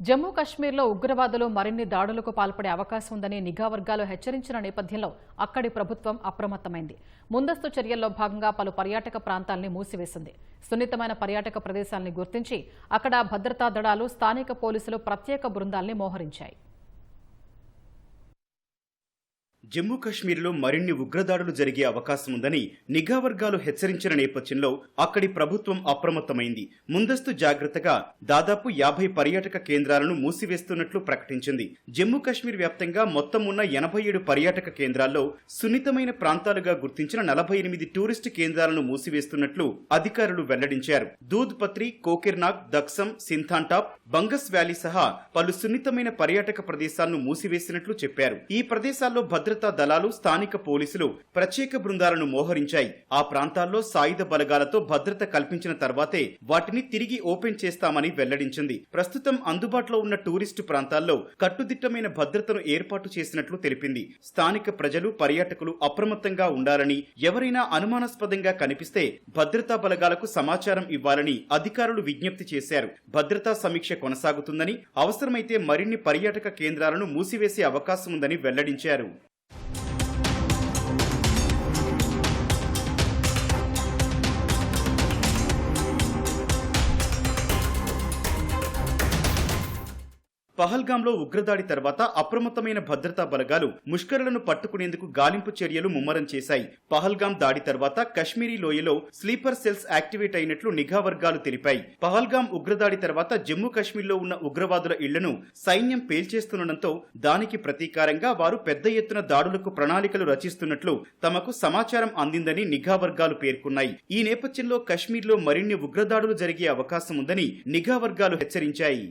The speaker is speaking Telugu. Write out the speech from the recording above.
జమ్మూ కశ్మీర్లో ఉగ్రవాదులు మరిన్ని దాడులకు పాల్పడే అవకాశం ఉందని నిఘా వర్గాలు హెచ్చరించిన నేపథ్యంలో అక్కడి ప్రభుత్వం అప్రమత్తమైంది. ముందస్తు చర్యల్లో భాగంగా పలు పర్యాటక ప్రాంతాల్ని మూసివేసింది. సున్నితమైన పర్యాటక ప్రదేశాల్ని గుర్తించి అక్కడ భద్రతా దళాలు, స్థానిక పోలీసులు ప్రత్యేక బృందాల్ని మోహరించాయి. జమ్మూ కశ్మీర్లో మరిన్ని ఉగ్రదాడులు జరిగే అవకాశం ఉందని నిఘా వర్గాలు హెచ్చరించిన నేపథ్యంలో అక్కడి ప్రభుత్వం అప్రమత్తమైంది. ముందస్తు జాగ్రత్తగా దాదాపు 50 పర్యాటక కేంద్రాలను మూసివేస్తున్నట్లు ప్రకటించింది. జమ్మూ కశ్మీర్ వ్యాప్తంగా మొత్తం ఉన్న 87 పర్యాటక కేంద్రాల్లో సున్నితమైన ప్రాంతాలుగా గుర్తించిన 48 టూరిస్టు కేంద్రాలను మూసివేస్తున్నట్లు అధికారులు వెల్లడించారు. దూద్ పత్రి, కోకిర్నాగ్, దక్సం, సింథాన్టాప్, బంగస్ వ్యాలీ సహా పలు సున్నితమైన పర్యాటక ప్రదేశాలను మూసివేసినట్లు చెప్పారు. ఈ ప్రదేశాల్లో భద్రతా దళాలు, స్థానిక పోలీసులు ప్రత్యేక బృందాలను మోహరించాయి. ఆ ప్రాంతాల్లో సాయుధ బలగాలతో భద్రత కల్పించిన తర్వాతే వాటిని తిరిగి ఓపెన్ చేస్తామని వెల్లడించింది. ప్రస్తుతం అందుబాటులో ఉన్న టూరిస్టు ప్రాంతాల్లో కట్టుదిట్టమైన భద్రతను ఏర్పాటు చేసినట్లు తెలిపింది. స్థానిక ప్రజలు, పర్యాటకులు అప్రమత్తంగా ఉండాలని, ఎవరైనా అనుమానాస్పదంగా కనిపిస్తే భద్రతా బలగాలకు సమాచారం ఇవ్వాలని అధికారులు విజ్ఞప్తి చేశారు. భద్రతా సమీక్ష కొనసాగుతుందని, అవసరమైతే మరిన్ని పర్యాటక కేంద్రాలను మూసివేసే అవకాశం ఉందని వెల్లడించారు. పహల్గాంలో ఉగ్రదాడి తర్వాత అప్రమత్తమైన భద్రతా బలగాలు ముష్కరులను పట్టుకునేందుకు గాలింపు చర్యలు ముమ్మరం చేశాయి. పహల్గాం దాడి తర్వాత కశ్మీరీ లోయలో స్లీపర్ సెల్స్ యాక్టివేట్ అయినట్లు నిఘా వర్గాలు తెలిపాయి. పహల్గాం ఉగ్రదాడి తర్వాత జమ్మూ కశ్మీర్లో ఉన్న ఉగ్రవాదుల ఇళ్లను సైన్యం పేల్చేస్తుండటంతో దానికి ప్రతీకారంగా వారు పెద్ద ఎత్తున దాడులకు ప్రణాళికలు రచిస్తున్నట్లు తమకు సమాచారం అందిందని నిఘా వర్గాలు పేర్కొన్నాయి. ఈ నేపథ్యంలో కశ్మీర్లో మరిన్ని ఉగ్రదాడులు జరిగే అవకాశం ఉందని నిఘా వర్గాలు హెచ్చరించాయి.